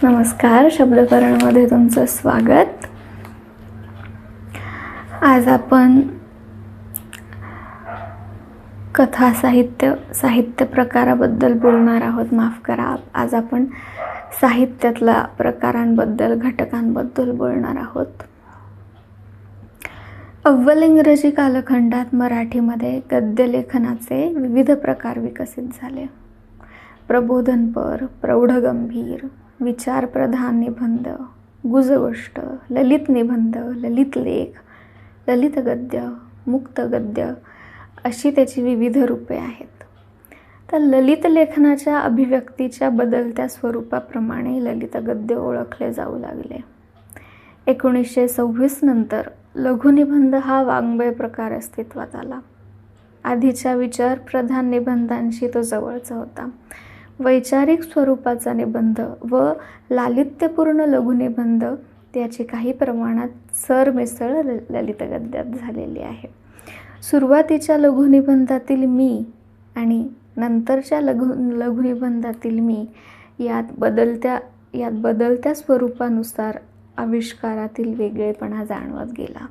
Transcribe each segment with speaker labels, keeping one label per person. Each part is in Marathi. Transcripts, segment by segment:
Speaker 1: नमस्कार. शब्दकरणमध्ये तुमचं स्वागत. आज आपण कथा साहित्य प्रकाराबद्दल बोलणार आहोत. माफ करा, आज आपण साहित्यातल्या प्रकारांबद्दल, घटकांबद्दल बोलणार आहोत. अव्वल इंग्रजी कालखंडात मराठीमध्ये गद्यलेखनाचे विविध प्रकार विकसित झाले. प्रबोधनपर, प्रौढगंभीर, विचारप्रधान निबंध, गुजगोष्ट, ललित निबंध, ललित लेख, ललित गद्य, मुक्त गद्य अशी त्याची विविध रूपे आहेत. तर ललित लेखनाच्या अभिव्यक्तीच्या बदलत्या स्वरूपाप्रमाणे ललित गद्य ओळखले जाऊ लागले. 1926 नंतर लघुनिबंध हा वाङ्मय प्रकार अस्तित्वात आला. आधीच्या विचारप्रधान निबंधांशी तो जवळचा होता. वैचारिक स्वरूपाचा निबंध व लालित्यपूर्ण लघुनिबंध त्याची काही प्रमाणात सरमिसळ ललित गद्यात झालेली आहे. सुरुवातीच्या लघुनिबंधातील मी आणि नंतरच्या लघुनिबंधातील मी यात बदलत्या स्वरूपानुसार आविष्कारातील वेगळेपणा जाणवत गेला.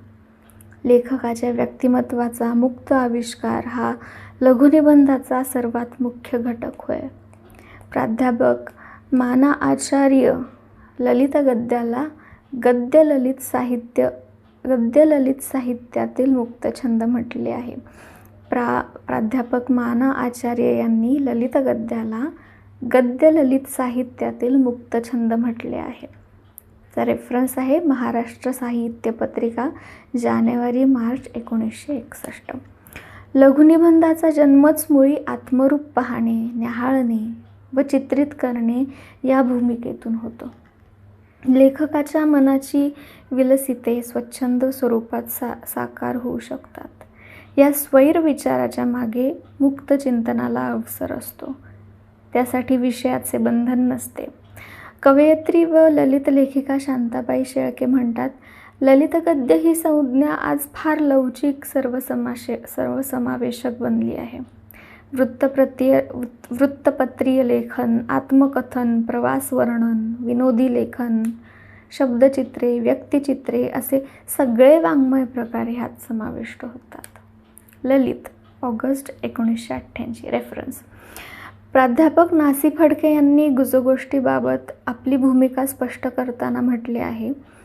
Speaker 1: लेखकाच्या व्यक्तिमत्वाचा मुक्त आविष्कार हा लघुनिबंधाचा सर्वात मुख्य घटक होय. प्राध्यापक माना आचार्य ललित गद्याला गद्य ललित साहित्यातील मुक्तछंद म्हटले आहे. प्राध्यापक माना आचार्य यांनी ललित गद्याला गद्य ललित साहित्यातील मुक्तछंद म्हटले आहे. चा रेफरन्स आहे महाराष्ट्र साहित्य पत्रिका, जानेवारी-मार्च 1961. लघुनिबंधाचा जन्मच मुळी आत्मरूप पाहणे, न्याहाळणे व चित्रित करणे या भूमिकेतून होतो. लेखकाच्या मनाची विलसिते स्वच्छंद स्वरूपात साकार होऊ शकतात. या स्वैर विचाराच्या मागे मुक्त चिंतनाला अवसर असतो. त्यासाठी विषयाचे बंधन नसते. कवयित्री व ललित लेखिका शांताबाई शेळके म्हणतात, ललित गद्य ही संज्ञा आज फार लवचिक, सर्वसमावेशक बनली आहे. वृत्तपत्रीय लेखन, आत्मकथन, प्रवासवर्णन, विनोदी लेखन, शब्दचित्रे, व्यक्तिचित्रे असे सगळे वाङ्मय प्रकार ह्यात समाविष्ट होतात. ललित, ऑगस्ट 1988. रेफरन्स: प्राध्यापक नासी फडके यांनी गुजगोष्टीबाबत आपली भूमिका स्पष्ट करताना म्हटले आहे,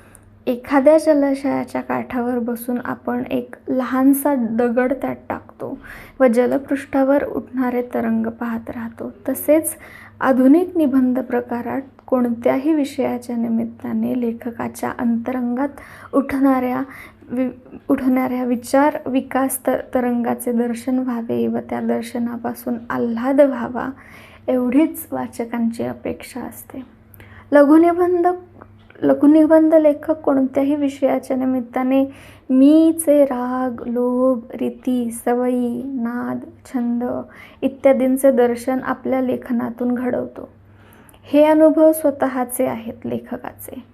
Speaker 1: एखाद्या जलाशयाच्या काठावर बसून आपण एक लहानसा दगड त्यात टाकतो व जलपृष्ठावर उठणारे तरंग पाहत राहतो. तसेच आधुनिक निबंध प्रकारात कोणत्याही विषयाच्या निमित्ताने लेखकाच्या अंतरंगात उठणाऱ्या विचार विकास तरंगाचे दर्शन व्हावे व त्या दर्शनापासून आल्हाद व्हावा एवढीच वाचकांची अपेक्षा असते. लघुनिबंध लेखक कोणत्याही विषयाच्या निमित्ताने मीचे राग, लोभ, रीती, सवयी, नाद, छंद इत्यादींचे दर्शन आपल्या लेखनातून घडवतो. हे अनुभव स्वतःचे आहेत लेखकाचे.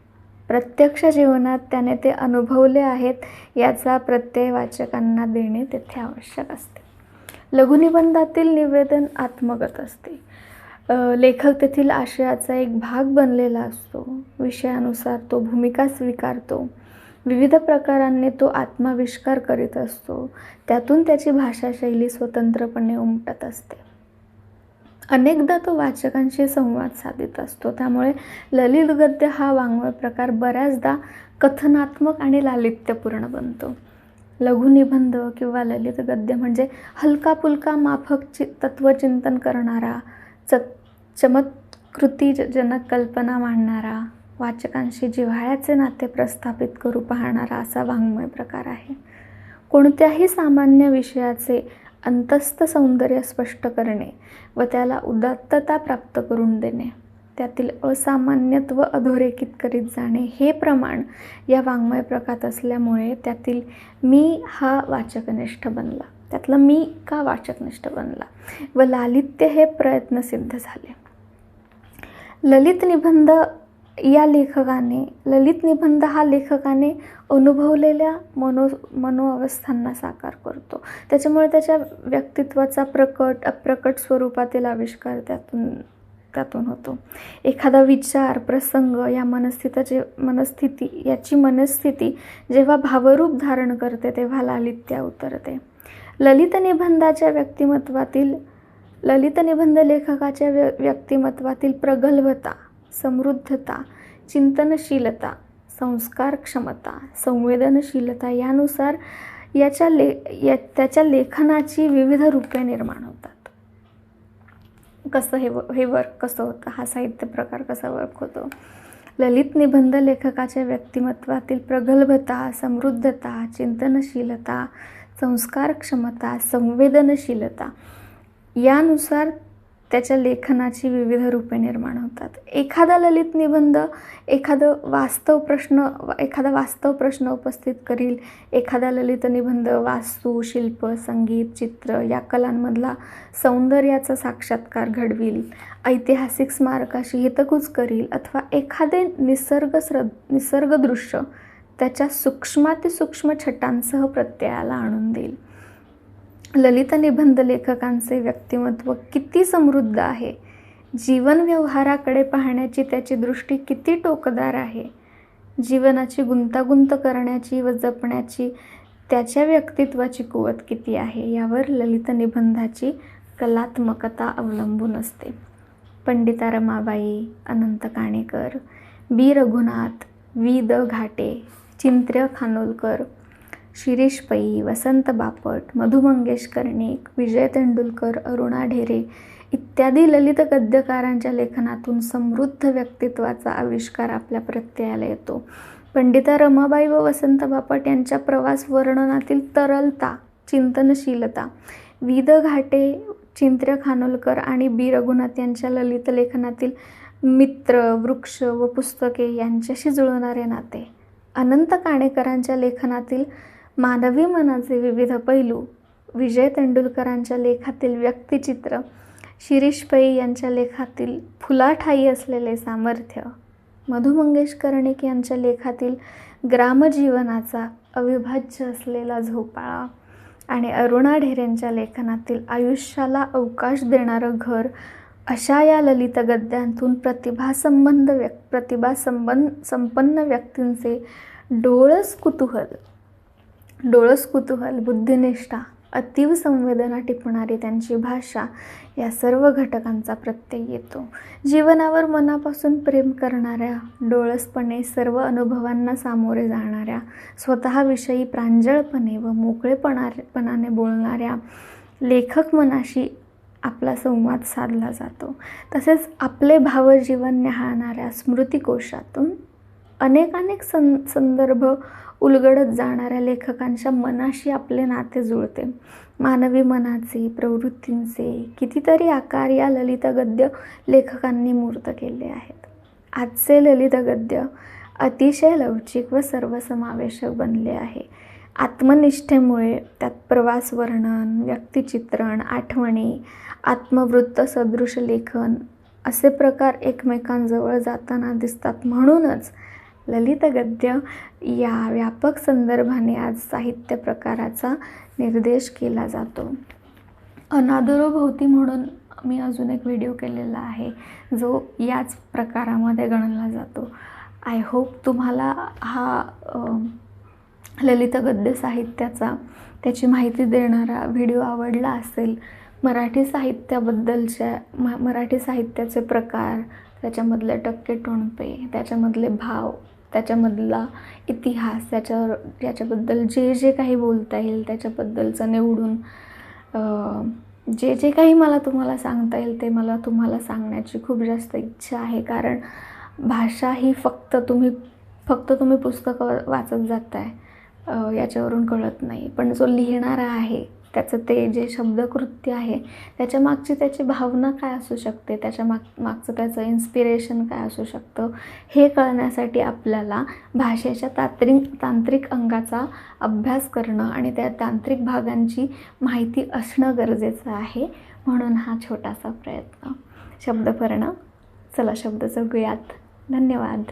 Speaker 1: प्रत्यक्ष जीवनात त्याने ते अनुभवले आहेत याचा प्रत्यय वाचकांना देणे तेथे आवश्यक असते. लघुनिबंधातील निवेदन आत्मगत असते. लेखक तेथील आशयाचा एक भाग बनलेला असतो. विषयानुसार तो भूमिका स्वीकारतो. विविध प्रकारांनी तो आत्माविष्कार करीत असतो. त्यातून त्याची भाषाशैली स्वतंत्रपणे उमटत असते. अनेकदा तो वाचकांशी संवाद साधित असतो. त्यामुळे ललित गद्य हा वाङ्मय प्रकार बऱ्याचदा कथनात्मक आणि लालित्यपूर्ण बनतो. लघुनिबंध किंवा ललित गद्य म्हणजे हलका-फुलका माफक तत्वचिंतन करणारा, चमत्कृतीजनक कल्पना मांडणारा, वाचकांशी जिव्हाळ्याचे नाते प्रस्थापित करू पाहणारा असा वाङ्मय प्रकार आहे. कोणत्याही सामान्य विषयाचे अंतस्थ सौंदर्य स्पष्ट करणे व त्याला उदात्तता प्राप्त करून देणे, त्यातील असामान्यत्व अधोरेखित करीत जाणे हे प्रमाण या वाङ्मय प्रकारात असल्यामुळे त्यातील मी हा वाचकनिष्ठ बनला. त्यातला मी का वाचकनिष्ठ बनला व लालित्य हे प्रयत्न सिद्ध झाले. ललित निबंध हा लेखकाने अनुभवलेल्या मनोअवस्थांना साकार करतो. त्याच्यामुळे त्याच्या व्यक्तित्वाचा प्रकट अप्रकट स्वरूपातील आविष्कार त्यातून त्यातून होतो. एखादा विचार, प्रसंग या मनस्थिती जेव्हा भावरूप धारण करते तेव्हा लालित्य उतरते. ललित निबंध लेखकाच्या व्यक्तिमत्वातील प्रगल्भता, समृद्धता, चिंतनशीलता, संस्कार क्षमता, संवेदनशीलता यानुसार त्याच्या लेखनाची विविध रूपे निर्माण होतात. कसं हे वर्क कसं होतं, हा साहित्य प्रकार कसा वर्क होतो. ललित निबंध लेखकाच्या व्यक्तिमत्वातील प्रगल्भता, समृद्धता, चिंतनशीलता, संस्कार क्षमता, संवेदनशीलता यानुसार त्याच्या लेखनाची विविध रूपे निर्माण होतात. एखादा ललित निबंध एखादा वास्तव प्रश्न उपस्थित करील. एखादा ललित निबंध वास्तू, शिल्प, संगीत, चित्र या कलांमधला सौंदर्याचा साक्षात्कार घडविल. ऐतिहासिक स्मारकाशी हितगुज करील अथवा एखादे निसर्गदृश्य त्याच्या सूक्ष्मातिसूक्ष्म छटांसह प्रत्ययाला आणून देईल. ललित निबंध लेखकांचे व्यक्तिमत्व किती समृद्ध आहे, जीवन व्यवहाराकडे पाहण्याची त्याची दृष्टी किती टोकदार आहे, जीवनाची गुंतागुंत करण्याची व जपण्याची त्याच्या व्यक्तित्वाची कुवत किती आहे यावर ललित निबंधाची कलात्मकता अवलंबून असते. पंडिता रमाबाई, अनंत काणेकर, बी रघुनाथ, वि द घाटे, चिंत्र्य खानोलकर, शिरीष पै, वसंत बापट, मधु मंगेश कर्णिक, विजय तेंडुलकर, अरुणा ढेरे इत्यादी ललित गद्यकारांच्या लेखनातून समृद्ध व्यक्तित्वाचा आविष्कार आपल्या प्रत्ययाला येतो. पंडिता रमाबाई व वसंत बापट यांच्या प्रवास वर्णनातील तरलता, चिंतनशीलता, वि द घाटे, चिंत्र्य खानोलकर आणि बी रघुनाथ यांच्या ललित लेखनातील मित्र, वृक्ष व पुस्तके यांच्याशी जुळणारे नाते, अनंत काणेकरांच्या लेखनातील मानवी मनाचे विविध पैलू, विजय तेंडुलकरांच्या लेखातील व्यक्तिचित्र, शिरीष पै यांच्या लेखातील फुलाठाई असलेले सामर्थ्य, मधु मंगेश कर्णिक यांच्या लेखातील ग्रामजीवनाचा अविभाज्य असलेला झोपाळा आणि अरुणा ढेरेंच्या लेखनातील आयुष्याला अवकाश देणारं घर अशा या ललित गद्यांतून प्रतिभासंपन्न व्यक्तींचे डोळस कुतूहल, बुद्धिनिष्ठा, अतीव संवेदना टिपणारी त्यांची भाषा या सर्व घटकांचा प्रत्यय येतो. जीवनावर मनापासून प्रेम करणाऱ्या, डोळसपणे सर्व अनुभवांना सामोरे जाणाऱ्या, स्वतःविषयी प्रांजळपणे व मोकळेपणाने बोलणाऱ्या लेखक मनाशी आपला संवाद साधला जातो. तसेच आपले भावजीवन न्याहाळणाऱ्या स्मृतिकोशातून अनेक संदर्भ उलगडत जाणाऱ्या लेखकांच्या मनाशी आपले नाते जुळते. मानवी मनाचे, प्रवृत्तींचे कितीतरी आकार या ललित गद्य लेखकांनी मूर्त केले आहेत. आजचे ललित गद्य अतिशय लवचिक व सर्वसमावेशक बनले आहे. आत्मनिष्ठेमुळे त्यात प्रवास वर्णन, व्यक्तिचित्रण, आठवणी, आत्मवृत्त सदृश लेखन असे प्रकार एकमेकांजवळ जाताना दिसतात. म्हणूनच ललित गद्य या व्यापक संदर्भाने आज साहित्य प्रकाराचा निर्देश केला जातो. अनादरोभोवती म्हणून मी अजून एक व्हिडिओ केलेला आहे जो याच प्रकारामध्ये गणला जातो. आय होप तुम्हाला हा ललित गद्य साहित्याचा त्याची माहिती देणारा व्हिडिओ आवडला असेल. मराठी साहित्याचे प्रकार, त्याच्यामधले टक्के टोणपे, त्याच्यामधले भाव, त्याच्यामधला इतिहास, याच्याबद्दल जे काही बोलता येईल त्याच्याबद्दलचं निवडून जे काही मला तुम्हाला सांगता येईल ते मला तुम्हाला सांगण्याची खूप जास्त इच्छा आहे. कारण भाषा ही फक्त तुम्ही पुस्तकं वाचत जाताय याच्यावरून कळत नाही, पण जो लिहिणारा आहे त्याचं ते जे शब्दकृत्य आहे त्याच्या मागची त्याची भावना काय असू शकते, मागचं त्याचं इन्स्पिरेशन काय असू शकतं हे कळण्यासाठी आपल्याला भाषेच्या तांत्रिक अंगाचा अभ्यास करणं आणि त्या तांत्रिक भागांची माहिती असणं गरजेचं आहे. म्हणून हा छोटासा प्रयत्न. शब्दपर्ण. चला शब्द जगूयात. धन्यवाद.